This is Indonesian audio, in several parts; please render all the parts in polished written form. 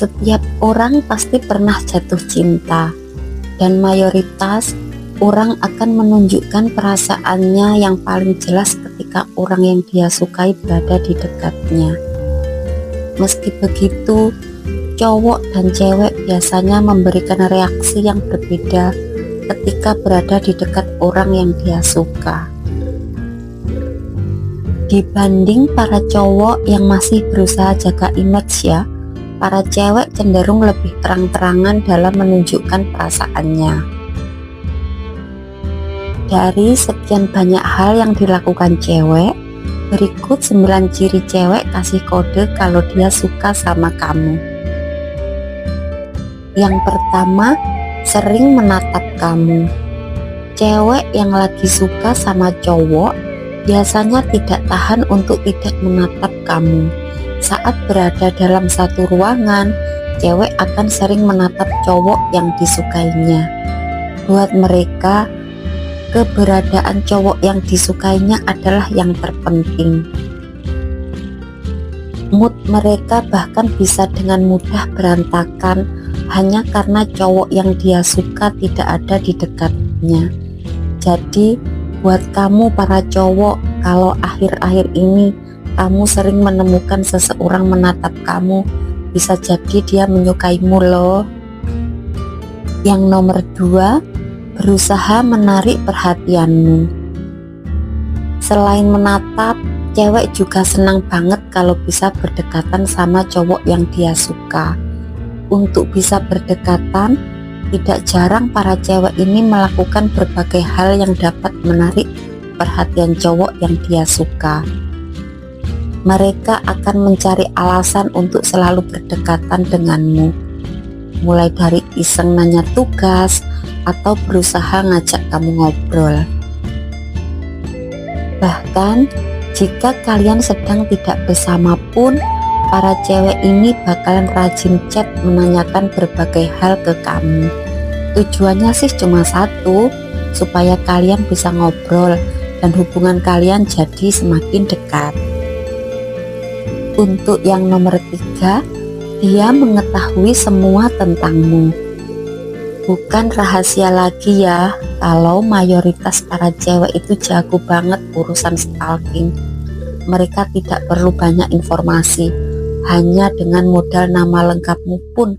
Setiap orang pasti pernah jatuh cinta, dan mayoritas orang akan menunjukkan perasaannya yang paling jelas ketika orang yang dia sukai berada di dekatnya. Meski begitu, cowok dan cewek biasanya memberikan reaksi yang berbeda ketika berada di dekat orang yang dia suka. Dibanding para cowok yang masih berusaha jaga image ya, para cewek cenderung lebih terang-terangan dalam menunjukkan perasaannya. Dari sekian banyak hal yang dilakukan cewek, berikut 9 ciri cewek kasih kode kalau dia suka sama kamu. Yang pertama, sering menatap kamu. Cewek yang lagi suka sama cowok biasanya tidak tahan untuk tidak menatap kamu. Saat berada dalam satu ruangan, cewek akan sering menatap cowok yang disukainya. Buat mereka, keberadaan cowok yang disukainya adalah yang terpenting. Mood mereka bahkan bisa dengan mudah berantakan hanya karena cowok yang dia suka tidak ada di dekatnya. Jadi, buat kamu para cowok, kalau akhir-akhir ini kamu sering menemukan seseorang menatap kamu, bisa jadi dia menyukaimu loh. Yang nomor 2, berusaha menarik perhatianmu. Selain menatap, cewek juga senang banget kalau bisa berdekatan sama cowok yang dia suka. Untuk bisa berdekatan, tidak jarang para cewek ini melakukan berbagai hal yang dapat menarik perhatian cowok yang dia suka. Mereka akan mencari alasan untuk selalu berdekatan denganmu, mulai dari iseng nanya tugas atau berusaha ngajak kamu ngobrol. Bahkan jika kalian sedang tidak bersama pun, para cewek ini bakalan rajin chat menanyakan berbagai hal ke kamu. Tujuannya sih cuma satu, supaya kalian bisa ngobrol dan hubungan kalian jadi semakin dekat. Untuk yang nomor 3, dia mengetahui semua tentangmu. Bukan rahasia lagi ya, kalau mayoritas para cewek itu jago banget urusan stalking. Mereka tidak perlu banyak informasi, hanya dengan modal nama lengkapmu pun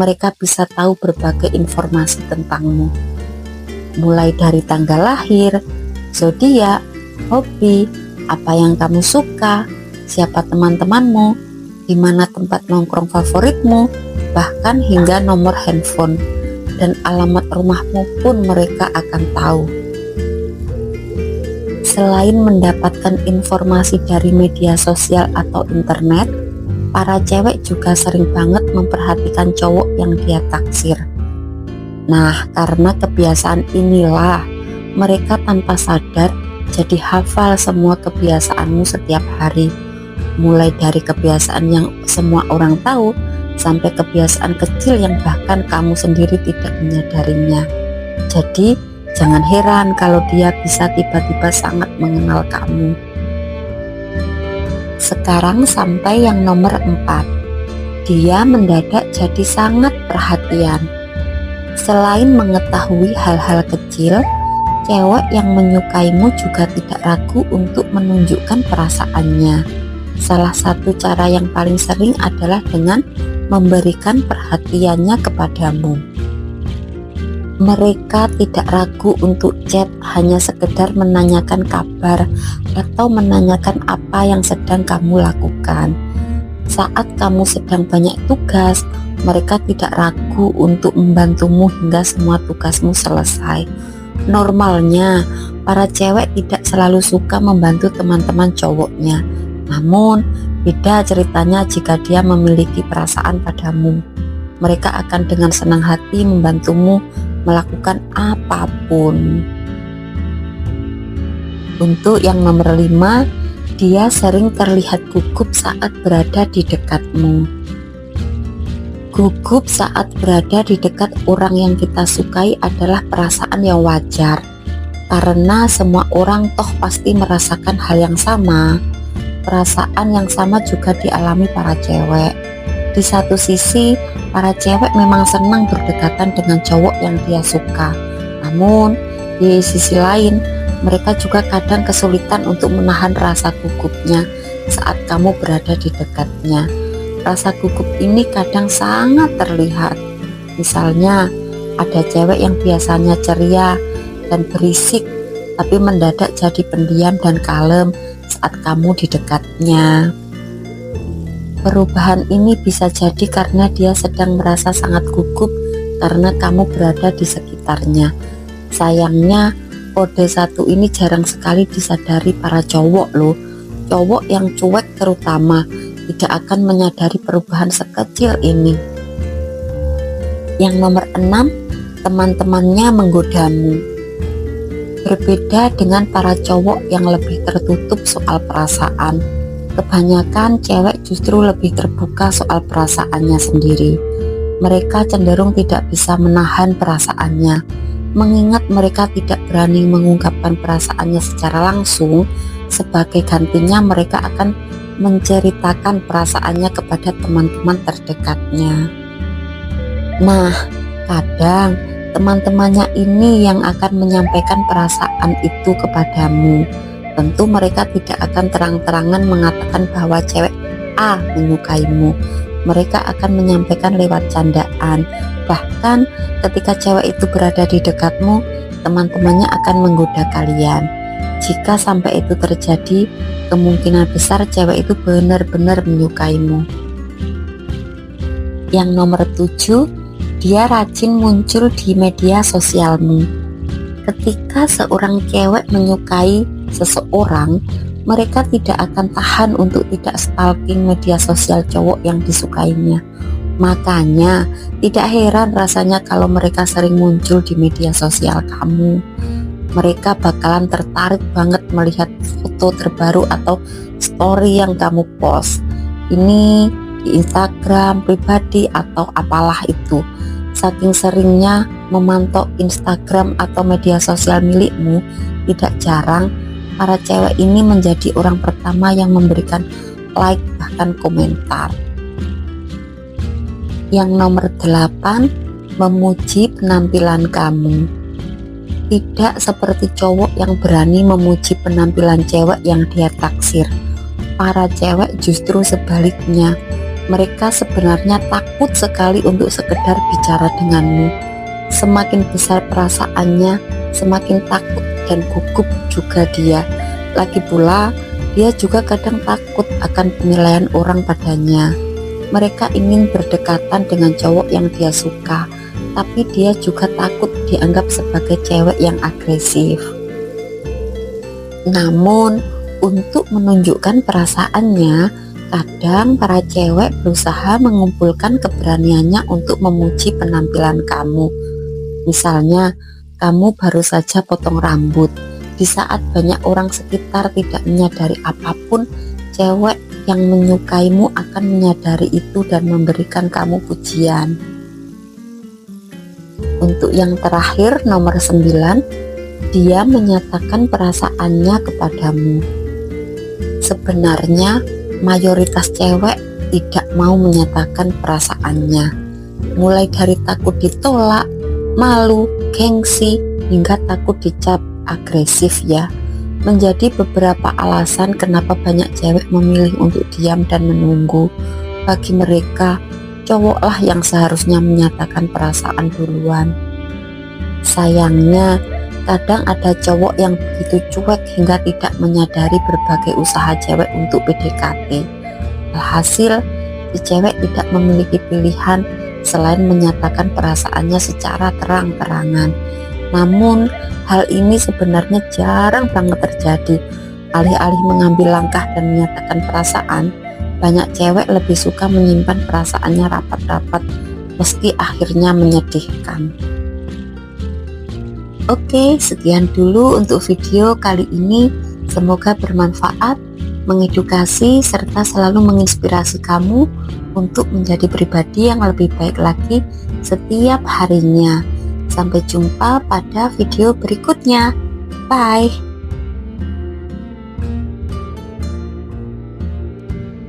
mereka bisa tahu berbagai informasi tentangmu. Mulai dari tanggal lahir, zodiak, hobi, apa yang kamu suka, siapa teman-temanmu, di mana tempat nongkrong favoritmu, bahkan hingga nomor handphone dan alamat rumahmu pun mereka akan tahu. Selain mendapatkan informasi dari media sosial atau internet, para cewek juga sering banget memperhatikan cowok yang dia taksir. Nah, karena kebiasaan inilah, mereka tanpa sadar jadi hafal semua kebiasaanmu setiap hari. Mulai dari kebiasaan yang semua orang tahu, sampai kebiasaan kecil yang bahkan kamu sendiri tidak menyadarinya. Jadi, jangan heran kalau dia bisa tiba-tiba sangat mengenal kamu. Sekarang sampai yang nomor 4. Dia mendadak jadi sangat perhatian. Selain mengetahui hal-hal kecil, cewek yang menyukaimu juga tidak ragu untuk menunjukkan perasaannya. Salah satu cara yang paling sering adalah dengan memberikan perhatiannya kepadamu. Mereka tidak ragu untuk chat hanya sekedar menanyakan kabar atau menanyakan apa yang sedang kamu lakukan. Saat kamu sedang banyak tugas, mereka tidak ragu untuk membantumu hingga semua tugasmu selesai. Normalnya, para cewek tidak selalu suka membantu teman-teman cowoknya. Namun, beda ceritanya jika dia memiliki perasaan padamu. Mereka akan dengan senang hati membantumu melakukan apapun. Untuk yang nomor 5, dia sering terlihat gugup saat berada di dekatmu. Gugup saat berada di dekat orang yang kita sukai adalah perasaan yang wajar, karena semua orang toh pasti merasakan hal yang sama. Perasaan yang sama juga dialami para cewek. Di satu sisi, para cewek memang senang berdekatan dengan cowok yang dia suka. Namun, di sisi lain, mereka juga kadang kesulitan untuk menahan rasa gugupnya saat kamu berada di dekatnya. Rasa gugup ini kadang sangat terlihat. Misalnya, ada cewek yang biasanya ceria dan berisik, tapi mendadak jadi pendiam dan kalem saat kamu di dekatnya. Perubahan ini bisa jadi karena dia sedang merasa sangat gugup karena kamu berada di sekitarnya. Sayangnya, kode satu ini jarang sekali disadari para cowok loh. Cowok yang cuek terutama tidak akan menyadari perubahan sekecil ini. Yang nomor 6, teman-temannya menggodamu. Berbeda dengan para cowok yang lebih tertutup soal perasaan, kebanyakan cewek justru lebih terbuka soal perasaannya sendiri. Mereka cenderung tidak bisa menahan perasaannya. Mengingat mereka tidak berani mengungkapkan perasaannya secara langsung, sebagai gantinya mereka akan menceritakan perasaannya kepada teman-teman terdekatnya. Nah, kadang teman-temannya ini yang akan menyampaikan perasaan itu kepadamu. Tentu mereka tidak akan terang-terangan mengatakan bahwa cewek A menyukaimu. Mereka akan menyampaikan lewat candaan. Bahkan ketika cewek itu berada di dekatmu, teman-temannya akan menggoda kalian. Jika sampai itu terjadi, kemungkinan besar cewek itu benar-benar menyukaimu. Yang nomor 7, dia rajin muncul di media sosialmu. Ketika seorang cewek menyukai seseorang, mereka tidak akan tahan untuk tidak stalking media sosial cowok yang disukainya. Makanya tidak heran rasanya kalau mereka sering muncul di media sosial kamu. Mereka bakalan tertarik banget melihat foto terbaru atau story yang kamu post. Ini di Instagram pribadi atau apalah itu. Saking seringnya memantau Instagram atau media sosial milikmu, tidak jarang para cewek ini menjadi orang pertama yang memberikan like bahkan komentar. Yang nomor 8, memuji penampilan kamu. Tidak seperti cowok yang berani memuji penampilan cewek yang dia taksir. Para cewek justru sebaliknya. Mereka sebenarnya takut sekali untuk sekedar bicara denganmu. Semakin besar perasaannya, semakin takut dan gugup juga dia. Lagi pula, dia juga kadang takut akan penilaian orang padanya. Mereka ingin berdekatan dengan cowok yang dia suka, tapi dia juga takut dianggap sebagai cewek yang agresif. Namun, untuk menunjukkan perasaannya, kadang para cewek berusaha mengumpulkan keberaniannya untuk memuji penampilan kamu. Misalnya, kamu baru saja potong rambut. Di saat banyak orang sekitar tidak menyadari apapun, cewek yang menyukaimu akan menyadari itu dan memberikan kamu pujian. Untuk yang terakhir, nomor 9, dia menyatakan perasaannya kepadamu. Sebenarnya, mayoritas cewek tidak mau menyatakan perasaannya. Mulai dari takut ditolak, malu, gengsi, hingga takut dicap agresif ya. Menjadi beberapa alasan kenapa banyak cewek memilih untuk diam dan menunggu. Bagi mereka, cowoklah yang seharusnya menyatakan perasaan duluan. Sayangnya, kadang ada cowok yang begitu cuek hingga tidak menyadari berbagai usaha cewek untuk PDKT. Alhasil, si cewek tidak memiliki pilihan selain menyatakan perasaannya secara terang-terangan. Namun, hal ini sebenarnya jarang banget terjadi. Alih-alih mengambil langkah dan menyatakan perasaan, banyak cewek lebih suka menyimpan perasaannya rapat-rapat meski akhirnya menyedihkan. Oke, sekian dulu untuk video kali ini. Semoga bermanfaat, mengedukasi, serta selalu menginspirasi kamu untuk menjadi pribadi yang lebih baik lagi setiap harinya. Sampai jumpa pada video berikutnya. Bye.